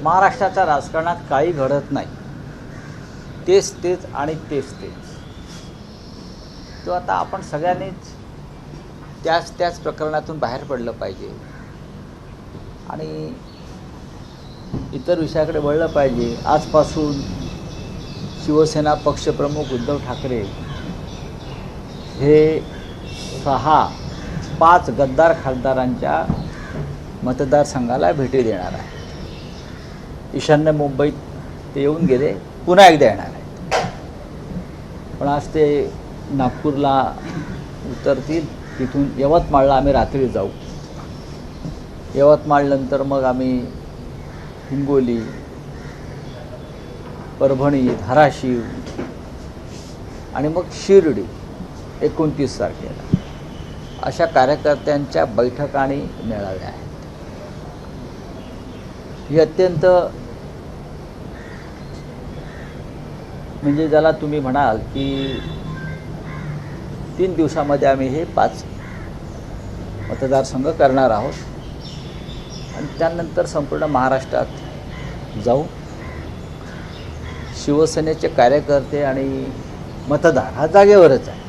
महाराष्ट्राच्या राजकारणात काही घडत नाही, तेच तेच आणि तेच तेच. तो आता आपण सगळ्यांनीच त्याच प्रकरणातून बाहेर पडलं पाहिजे आणि इतर विषयाकडे वळलं पाहिजे. आजपासून शिवसेना पक्षप्रमुख उद्धव ठाकरे हे 5 गद्दार खासदारांच्या मतदारसंघाला भेटी देणार आहे. ईशान्य मुंबईत ते येऊन गेले, पुन्हा एकदा येणार आहेत. पण आज ते नागपूरला उतरतील, तिथून यवतमाळला आम्ही रात्री जाऊ. यवतमाळनंतर मग आम्ही हिंगोली, परभणी, धाराशिव आणि मग शिर्डी 29 तारखेला अशा कार्यकर्त्यांच्या बैठका आणि मेळाव्या आहेत. ही अत्यंत म्हणजे ज्याला तुम्ही म्हणाल की 3 दिवसामध्ये आम्ही हे 5 मतदारसंघ करणार आहोत आणि त्यानंतर संपूर्ण महाराष्ट्रात जाऊ. शिवसेनेचे कार्यकर्ते आणि मतदार हा जागेवरच आहे.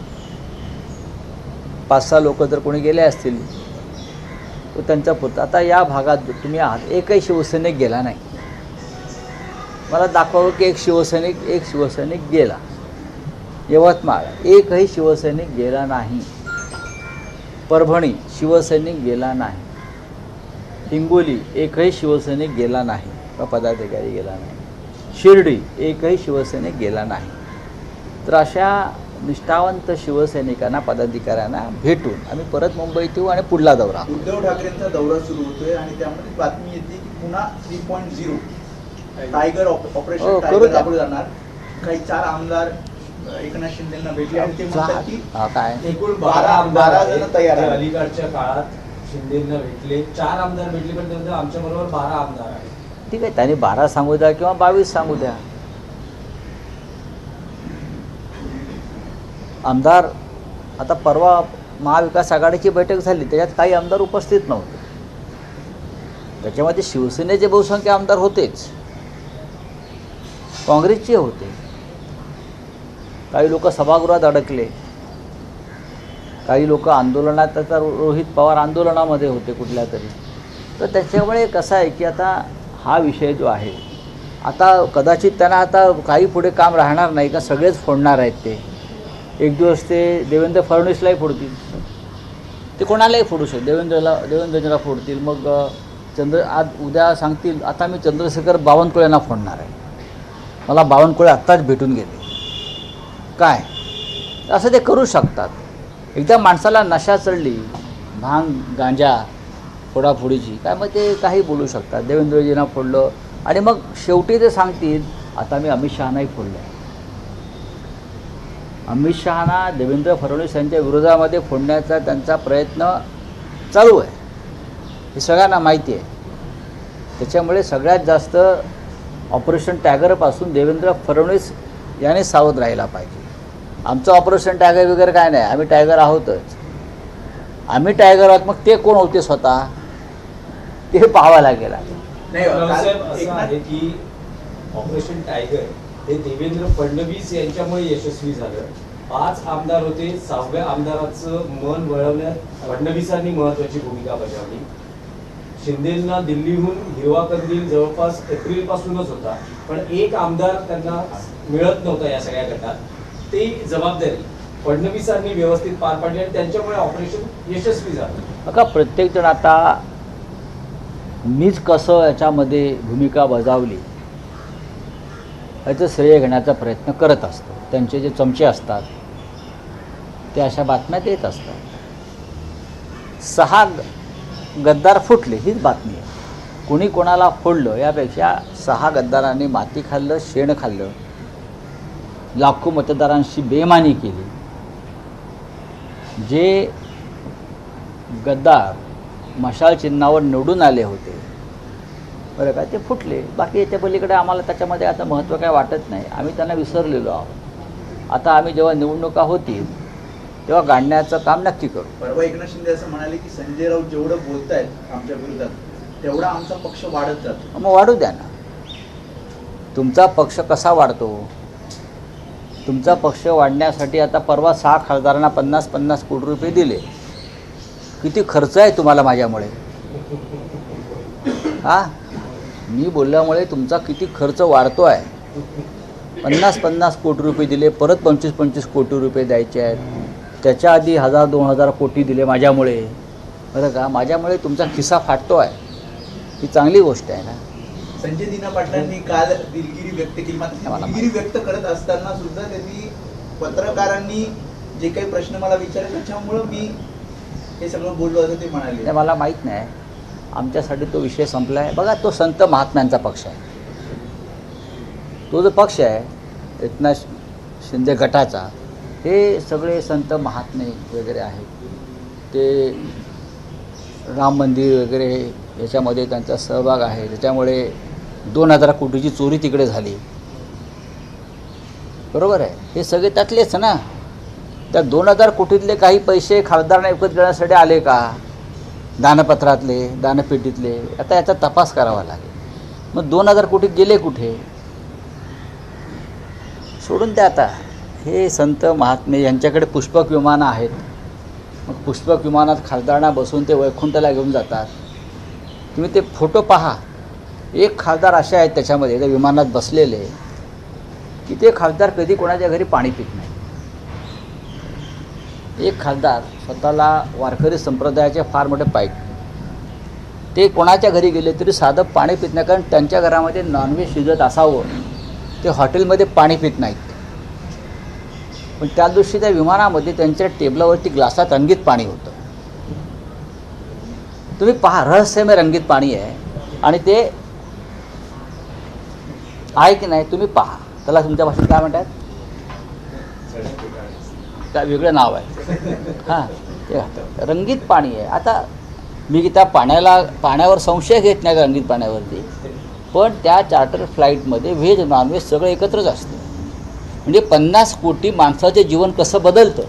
5-6 लोक जर कोणी गेले असतील तर त्यांच्या पुरतं. आता या भागात तुम्ही आहात, एकही शिवसैनिक गेला नाही. मला दाखवावं की एक शिवसैनिक गेला. यवतमाळ एकही शिवसैनिक गेला नाही. परभणी शिवसैनिक गेला नाही. हिंगोली एकही शिवसैनिक गेला नाही व पदाधिकारी गेला नाही. शिर्डी एकही शिवसैनिक गेला नाही. तर अशा निष्ठावंत शिवसैनिकांना, पदाधिकाऱ्यांना भेटून आम्ही परत मुंबईत येऊ आणि पुढला दौरा. उद्धव ठाकरेंचा दौरा सुरू होतोय आणि त्यामध्ये बातमी येते की पुन्हा 3.0 टायगर ऑपरेशन टायगर राबवलं जाणार. काही 4 आमदार एकनाथ शिंदेंना भेटले आणि ते म्हणतात की काय एकूण 12 जण तयार आहेत. अलीकडच्या काळात शिंदेंना भेटले 4 आमदार भेटले, पण त्यांचं आमच्याबरोबर 12 आमदार आहेत. ठीक आहे, त्यांनी 12 सांगू द्या किंवा 22 सांगू द्या. आमदार आता परवा महाविकास आघाडीची बैठक झाली, त्याच्यात काही आमदार उपस्थित नव्हते. त्याच्यामध्ये शिवसेनेचे बहुसंख्य आमदार होतेच, काँग्रेसचे होते. काही लोक सभागृहात अडकले, काही लोक आंदोलनात, त्याचा रोहित पवार आंदोलनामध्ये होते कुठल्या तरी. तर त्याच्यामुळे कसं आहे की आता हा विषय जो आहे, आता कदाचित त्यांना आता काही पुढे काम राहणार नाही का, सगळेच फोडणार आहेत. ते एक दिवस ते देवेंद्र फडणवीसलाही फोडतील, ते कोणालाही फोडू शकतात. देवेंद्रजीला फोडतील. मग आज उद्या सांगतील आता मी चंद्रशेखर बावनकुळेंना फोडणार आहे. मला बावनकुळे आत्ताच भेटून गेले. काय असं ते करू शकतात. एकदा माणसाला नशा चढली, भांग गांजा फोडाफोडीची, काय मग ते काही बोलू शकतात. देवेंद्रजींना फोडलं आणि मग शेवटी ते सांगतील आता मी अमित शहानाही फोडलं आहे. अमित शहाना देवेंद्र फडणवीस यांच्या विरोधामध्ये फोडण्याचा त्यांचा प्रयत्न चालू आहे, हे सगळ्यांना माहिती आहे. त्याच्यामुळे सगळ्यात जास्त ऑपरेशन टायगरपासून देवेंद्र फडणवीस याने सावध राहायला पाहिजे. आमचं ऑपरेशन टायगर वगैरे काय नाही, आम्ही टायगर आहोतच. आम्ही टायगर आहोत, मग ते कोण होते स्वतः ते पाहावं लागेल. असं आहे की ऑपरेशन टायगर हे देवेंद्र फडणवीस यांच्यामुळे यशस्वी झालं. 5 आमदार होते, 6व्या आमदाराचं मन वळवण्यात फडणवीसांनी महत्वाची भूमिका बजावली. शिंदेंना दिल्लीहून हिरवा कंदील जवळपास एप्रिलपासूनच होता, पण एक आमदार त्यांना मिळत नव्हता या सगळ्या गटात. ती जबाबदारी फडणवीसांनी व्यवस्थित पार पाडली आणि त्यांच्यामुळे ऑपरेशन यशस्वी झालं. बघा, प्रत्येकजण आता मीच कसं याच्यामध्ये भूमिका बजावली याचं श्रेय घेण्याचा प्रयत्न करत असतो. त्यांचे जे चमचे असतात ते अशा बातम्या देत असतात. 6 गद्दार फुटले हीच बातमी आहे. कोणी कोणाला फोडलं यापेक्षा 6 गद्दारांनी माती खाल्लं, शेण खाल्लं, लाखो मतदारांशी बेईमानी केली. जे गद्दार मशाल चिन्हावर निवडून आले होते बरं का, ते फुटले. बाकी याच्या पलीकडे आम्हाला त्याच्यामध्ये आता महत्त्व काय वाटत नाही. आम्ही त्यांना विसरलेलो आहोत. आता आम्ही जेव्हा निवडणुका होतील तेव्हा गाडण्याचं काम नक्की करू. परवा एकनाथ शिंदे असं म्हणाले की संजय राऊत जेवढं बोलत आहेत आमच्या विरोधात तेवढा आमचा पक्ष वाढत जातो. मग वाढू द्या ना. तुमचा पक्ष कसा वाढतो? तुमचा पक्ष वाढण्यासाठी आता परवा 6 खासदारांना 50-50 कोटी रुपये दिले. किती खर्च आहे तुम्हाला माझ्यामुळे? हा, मी बोलल्यामुळे तुमचा किती खर्च वाढतो आहे. 50-50 कोटी रुपये दिले, परत 25-25 कोटी रुपये द्यायचे आहेत. त्याच्या आधी 1000-2000 कोटी दिले माझ्यामुळे. बरं का, माझ्यामुळे तुमचा खिस्सा फाटतो आहे. ही चांगली गोष्ट आहे ना. संजय दिना पाटलांनी काल दिलगिरी व्यक्त केली. मात्र मला दिलगिरी व्यक्त करत असताना सुद्धा त्यांनी पत्रकारांनी जे काही प्रश्न मला विचारले त्याच्यामुळं मी हे सगळं बोललो असं ते म्हणाले. ते मला माहीत नाही. आमच्यासाठी तो विषय संपला आहे. बघा, तो संत महात्म्यांचा पक्ष आहे. तो जो पक्ष आहे एकनाथ शिंदे गटाचा, हे सगळे संत महात्मे वगैरे आहेत. ते राम मंदिर वगैरे याच्यामध्ये त्यांचा सहभाग आहे. त्याच्यामुळे 2000 कोटीची चोरी तिकडे झाली. बरोबर आहे, हे सगळे त्यातलेच ना. त्या 2000 कोटीतले काही पैसे खासदारांना विकत घेण्यासाठी आले का? दानपत्रातले, दानपेटीतले. आता याचा तपास करावा लागेल. मग 2000 कोटी गेले कुठे? सोडून द्या आता. हे संत महात्मे यांच्याकडे पुष्पक विमानं आहेत. मग पुष्पक विमानात खासदारांना बसून ते वैकुंठाला घेऊन जातात. तुम्ही ते फोटो पहा. एक खासदार असे आहेत त्याच्यामध्ये त्या विमानात बसलेले की ते खासदार कधी कोणाच्या घरी पाणी पित नाही. एक खासदार स्वतःला वारकरी संप्रदायाचे फार मोठे पाईप, ते कोणाच्या घरी गेले तरी साधं पाणी पित नाही. कारण त्यांच्या घरामध्ये नॉनव्हेज शिजत असावं, ते हॉटेलमध्ये पाणी पित नाहीत. पण त्या दिवशी त्या विमानामध्ये त्यांच्या टेबलावरती ग्लासात रंगीत पाणी होतं. तुम्ही पहा, रहस्यमय रंगीत पाणी आहे. आणि ते आहे की नाही तुम्ही पहा. त्याला तुमच्या भाषेत काय म्हणतात? काय वेगळं नाव आहे. हां, ते रंगीत पाणी आहे. आता मी त्या पाण्यावर संशय घेत नाही रंगीत पाण्यावरती, पण त्या चार्टर फ्लाईटमध्ये व्हेज नॉनव्हेज सगळं एकत्रच असतं. म्हणजे 50 कोटी माणसाचे जीवन कसं बदलतं.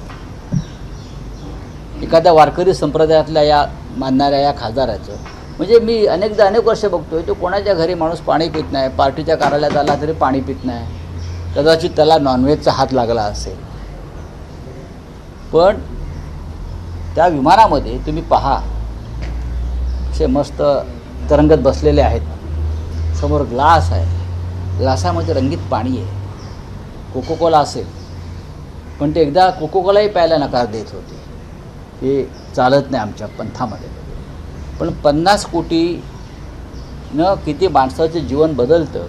एखाद्या वारकरी संप्रदायातल्या या मानणाऱ्या या खासदाराचं. म्हणजे मी अनेक वर्ष बघतोय तो कोणाच्या घरी माणूस पाणी पित नाही. पार्टीच्या कार्यालयात आला तरी पाणी पित नाही. कदाचित त्याला नॉनव्हेजचा हात लागला असेल. पण त्या विमानामध्ये तुम्ही पहा, असे मस्त तरंगत बसलेले आहेत. समोर ग्लास आहे, ग्लासामध्ये रंगीत पाणी आहे. कोकोकोला असेल, पण ते एकदा कोकोकोलाही प्यायला नकार देत होते. हे चालत नाही आमच्या पंथामध्ये. पण 50 कोटीनं किती माणसाचं जीवन बदलतं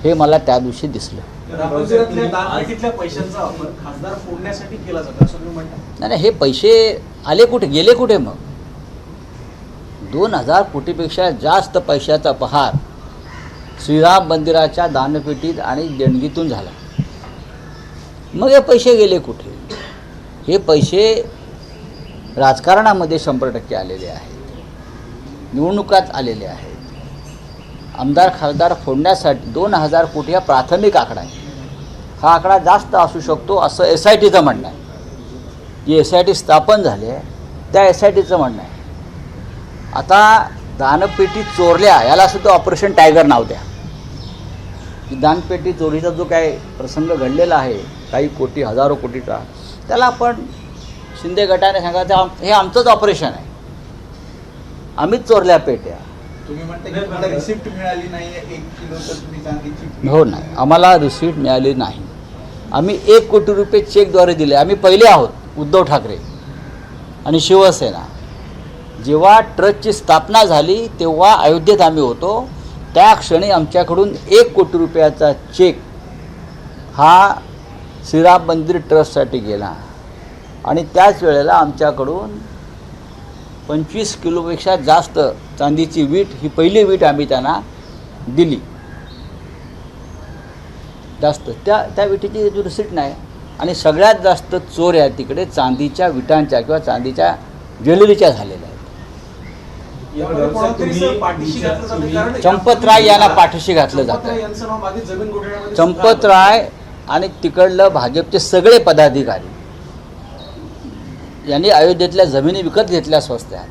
हे मला त्या दिवशी दिसलं. दानपेटीतल्या पैशांचा वापर खासदार फोडण्यासाठी केला जातो असं तुम्ही म्हणता? नाही, हे पैसे आले कुठे, गेले कुठे? मग 2000 कोटीपेक्षा जास्त पैशाचा पहार श्रीराम मंदिराच्या दानपेटीत आणि देणगीतून झाला. मग हे पैसे गेले कुठे? हे पैसे राजकारणामध्ये 100% आलेले आहेत. निवडणुकात आलेले आहेत. आमदार खासदार फोडण्यासाठी 2000 कोटी हा प्राथमिक आकडा आहे. हा आकडा जास्त असू शकतो असं SITचं म्हणणं आहे. जी SIT स्थापन झाली आहे त्या SITचं म्हणणं आहे. आता दानपेटी चोरल्या याला सुद्धा ऑपरेशन टायगर नाव द्या. दानपेटी चोरीचा जो काय प्रसंग घडलेला आहे, काही कोटी हजारो कोटीचा, त्याला आपण शिंदे गटाने सांगायचं हे आमचंच ऑपरेशन आहे, आम्हीच चोरल्या पेट्या. तुम्ही म्हणता की तुम्हाला रिसिप्ट मिळाली नाही 1 किलो तर तुम्ही चांदीची? हो, नाही, आम्हाला रिसिप्ट मिळाली नाही. आम्ही 1 कोटी रुपये चेकद्वारे दिले. आम्ही पहिले आहोत. उद्धव ठाकरे आणि शिवसेना जेव्हा ट्रस्टची स्थापना झाली तेव्हा अयोध्येत आम्ही होतो. त्या क्षणी आमच्याकडून 1 कोटी रुपयाचा चेक हा श्रीराम मंदिर ट्रस्टसाठी गेला. आणि त्याच वेळेला आमच्याकडून 25 किलोपेक्षा जास्त चांदीची वीट, ही पहिली वीट आम्ही त्यांना दिली. जास्त त्या विटीची रिसिप्ट नाही. आणि सगळ्यात जास्त चोऱ्या तिकडे चांदीच्या विटांच्या किंवा चांदीच्या ज्वेलरीच्या झालेल्या आहेत. चंपतराय यांना पाठीशी घातलं जातं. चंपतराय आणि तिकडलं भाजपचे सगळे पदाधिकारी यांनी अयोध्येतल्या जमिनी विकत घेतल्या स्वस्त्यात.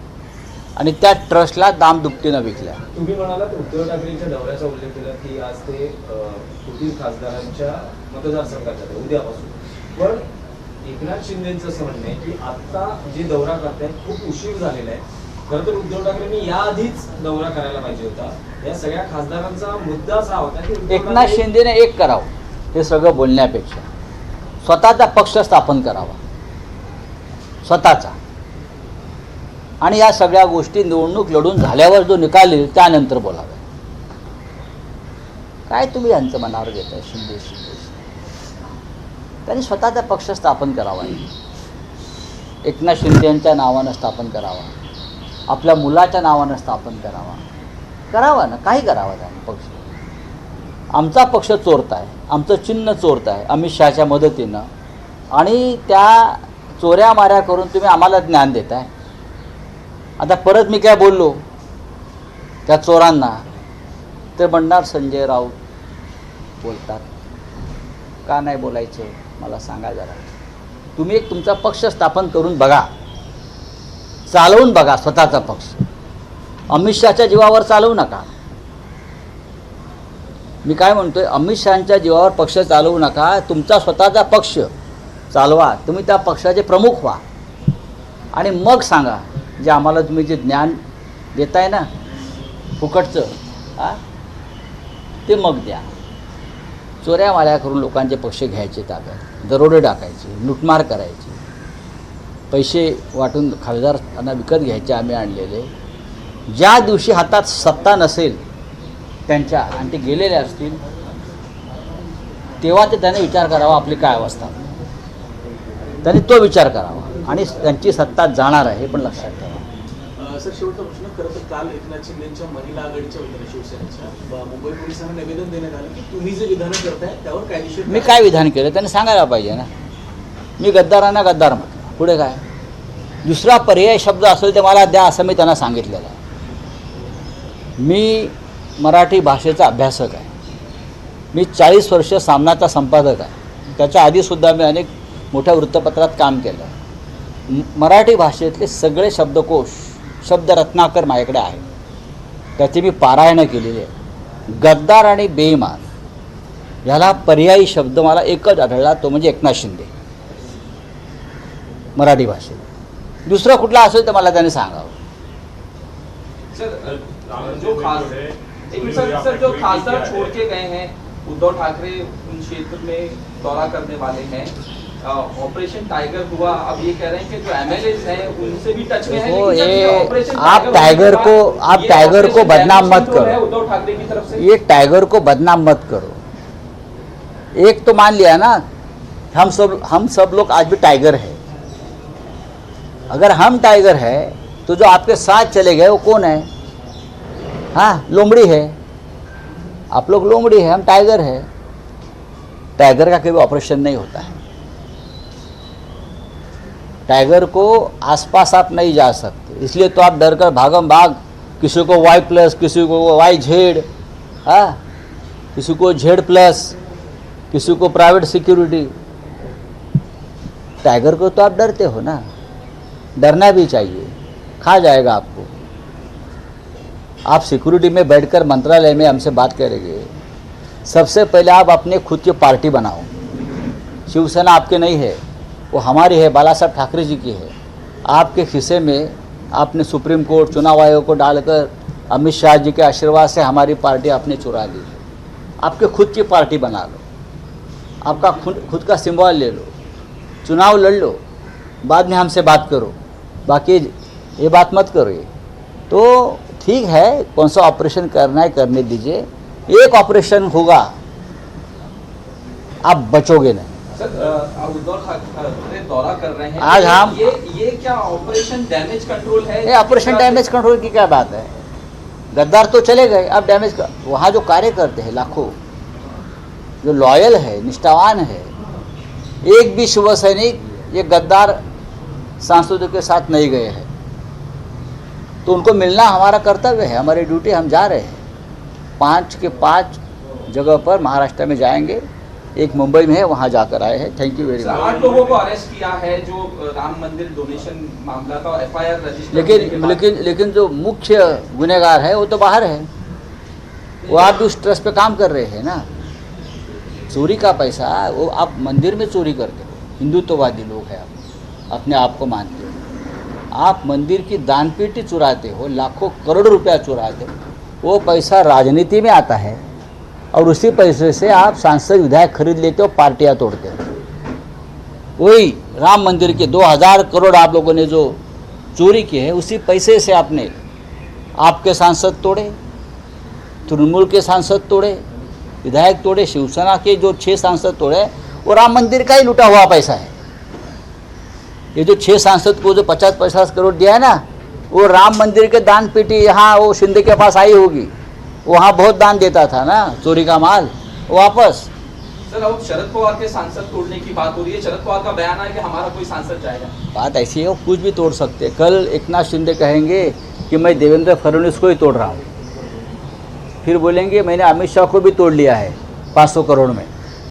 आणि त्या ट्रस्टला दामदुपटीनं विकल्या. तुम्ही म्हणालात उद्धव ठाकरेंच्या दौऱ्याचा उल्लेख केला की आज ते फुटीर खासदारांच्या मतदारसंघात आहे उद्यापासून. पण एकनाथ शिंदेचं असं म्हणणं आहे की आता जे दौरा करतायत खूप उशीर झालेला आहे. खरं तर उद्धव ठाकरेंनी याआधीच दौरा करायला पाहिजे होता. या सगळ्या खासदारांचा मुद्दा असा होता की उद्धव एकनाथ ठाकरे- शिंदेने एक करावं हे सगळं बोलण्यापेक्षा स्वतःचा पक्ष स्थापन करावा स्वतःचा, आणि या सगळ्या गोष्टी निवडणूक लढून झाल्यावर जो निकाल येईल त्यानंतर बोलावे. काय तुम्ही यांचं मनावर घेताय शिंदे शिंदे? त्यांनी स्वतःचा पक्ष स्थापन करावा, एकनाथ शिंदे यांच्या नावानं स्थापन करावा, आपल्या मुलाच्या नावानं स्थापन करावा ना, काही करावा त्यानं पक्ष. आमचा पक्ष चोरत आहे, आमचं चिन्ह चोरत आहे अमित शहाच्या मदतीनं, आणि त्या चोऱ्या माऱ्या करून तुम्ही आम्हाला ज्ञान देताय. आता परत मी काय बोललो त्या चोरांना तर म्हणणार संजय राऊत बोलतात. का नाही बोलायचं मला सांगा जरा. तुम्ही एक तुमचा पक्ष स्थापन करून बघा, चालवून बघा स्वतःचा पक्ष. अमित शहाच्या जीवावर चालवू नका. मी काय म्हणतोय, अमित शहाच्या जीवावर पक्ष चालवू नका, तुमचा स्वतःचा पक्ष चालवा. तुम्ही त्या पक्षाचे प्रमुख व्हा आणि मग सांगा जे आम्हाला तुम्ही जे ज्ञान देताय ना फुकटचं ते मग द्या. चोऱ्या माऱ्या करून लोकांचे पक्ष घ्यायचे ताब्यात, दरोडे टाकायचे, लुटमार करायची, पैसे वाटून खासदारांना विकत घ्यायचे आम्ही आणलेले. ज्या दिवशी हातात सत्ता नसेल त्यांच्या आणि ते गेलेले असतील तेव्हा ते त्याने विचार करावा आपली काय अवस्था. त्यांनी तो विचार करावा आणि त्यांची सत्ता जाणार आहे हे पण लक्षात ठेवा. सर, शेवटचा प्रश्न. खरं तर काल एकनाथ शिंदेच्या महिला आघाडीच्या वतीने शिवसेनेच्या मुंबई पोलिसांना निवेदन देण्यात आलं की तुम्ही जे विधानं करताय त्यावर कायदेशीर मी काय विधान केलं त्यांनी सांगायला पाहिजे ना. मी गद्दारांना गद्दार म्हटलं, पुढे काय. दुसरा पर्याय शब्द असेल ते मला द्या असं मी त्यांना सांगितलेलं आहे. मी मराठी भाषेचा अभ्यासक आहे, मी 40 वर्ष सामनाचा संपादक आहे. त्याच्या आधीसुद्धा मी अनेक मोठ्या वृत्तपत्रात काम केलं. मराठी भाषेतले सगळे शब्दकोश, शब्दरत्नाकर माझ्याकडे आहे, त्याची मी पारायणं केलेली आहे. गद्दार आणि बेईमान ह्याला पर्यायी शब्द मला एकच आढळला, तो म्हणजे एकनाथ शिंदे मराठी भाषेत. दुसरा कुठला असेल तर मला त्याने सांगावं. सर, जो खासदार छोड़ के गए हैं, उद्धव ठाकरे उन क्षेत्र में दौरा करने वाले हैं. ऑपरेशन टाइगर हुआ, अब ये कह रहे हैं कि जो एमएलएज हैं उनसे भी टच में है. देखो, लेकिन जब ये ऑपरेशन आप टाइगर टाइगर होने को- के बाद आप ये टाइगर को ऑपरेशन बदनाम डैमेज मत कंट्रोल करो. है उद्धव ठाकरे की तरफ से. ये टाइगर को बदनाम मत करो. एक तो मान लिया ना, हम सब लोग आज भी टाइगर है. अगर हम टाइगर है तो जो आपके साथ चले गए वो कौन है? हाँ, लोमड़ी है. आप लोग लोमड़ी है, हम टाइगर है. टाइगर का कभी ऑपरेशन नहीं होता है. टाइगर को आसपास आप नहीं जा सकते, इसलिए तो आप डर कर भागम भाग, किसी को Y+, किसी को YZ, हाँ, किसी को Z+, किसी को प्राइवेट सिक्योरिटी. टाइगर को तो आप डरते हो ना, डरना भी चाहिए, खा जाएगा आपको. आप सिक्योरिटी में बैठकर मंत्रालय में हमसे बात करेंगे. सबसे पहले आप अपने खुद की पार्टी बनाओ. शिवसेना आपके नहीं है, वो हमारी है, बाला साहब ठाकरे जी की है. आपके खिस्से में आपने सुप्रीम कोर्ट, चुनाव आयोग को डालकर अमित शाह जी के आशीर्वाद से हमारी पार्टी आपने चुरा ली. आपके खुद की पार्टी बना लो, आपका खुद का सिंबल ले लो, चुनाव लड़ लो, बाद में हमसे बात करो. बाकी ये बात मत करो. ये तो ठीक है, कौन सा ऑपरेशन करना है करने दीजिए. एक ऑपरेशन होगा, आप बचोगे नहीं. सर, उद्धव ठाकरे दौरा कर रहे हैं. आज हम- ये क्या ऑपरेशन डैमेज कंट्रोल है? ये ऑपरेशन डैमेज कंट्रोल की क्या बात है? गद्दार तो चले गए, अब डैमेज कर. वहाँ जो कार्य करते हैं लाखों, जो लॉयल है, निष्ठावान है, एक भी शिव सैनिक ये गद्दार सांसदों के साथ नहीं गए हैं, तो उनको मिलना हमारा कर्तव्य है, हमारी ड्यूटी. हम जा रहे हैं 5 के 5 जगह पर महाराष्ट्र में जाएंगे एक मुंबई में है, वहाँ जाकर आए हैं। Thank you very sir, much. 8 लोगों को अरेस्ट किया है जो राम मंदिर डोनेशन मामला था, FIR रजिस्टर होने के बाद। लेकिन जो मुख्य गुनहगार है वो तो बाहर है, वो आप भी उस ट्रस्ट पे काम कर रहे हैं ना। चोरी का पैसा वो आप मंदिर में चोरी करते हो, हिंदुत्ववादी लोग हैं आप, अपने आप को मानते हो। आप मंदिर की दानपेटी चुराते हो, लाखों करोड़ रुपया चुराते हो, वो पैसा राजनीति में आता है और उसी पैसे से आप सांसद विधायक खरीद लेते हो, पार्टियां तोड़ते हो। वही राम मंदिर के 2000 करोड़ आप लोगों ने जो चोरी किए हैं, उसी पैसे से आपने आपके सांसद तोड़े, तृणमूल के सांसद तोड़े, विधायक तोड़े, शिवसेना के जो 6 सांसद तोड़े, वो राम मंदिर का ही लूटा हुआ पैसा है। ये जो 6 सांसद को जो 50-50 करोड़ दिया है ना, वो राम मंदिर के दान पेटी यहाँ वो शिंदे के पास आई होगी, वहाँ बहुत दान देता था ना, चोरी का माल वापस। सर, अब शरद पवार के सांसद तोड़ने की बात हो रही है। शरद पवार का बयान है कि हमारा कोई सांसद जाएगा। बात ऐसी है, वो कुछ भी तोड़ सकते हैं। कल एकनाथ शिंदे कहेंगे कि मैं देवेंद्र फडणवीस को ही तोड़ रहा हूँ, फिर बोलेंगे मैंने अमित शाह को भी तोड़ लिया है 500 करोड़ में।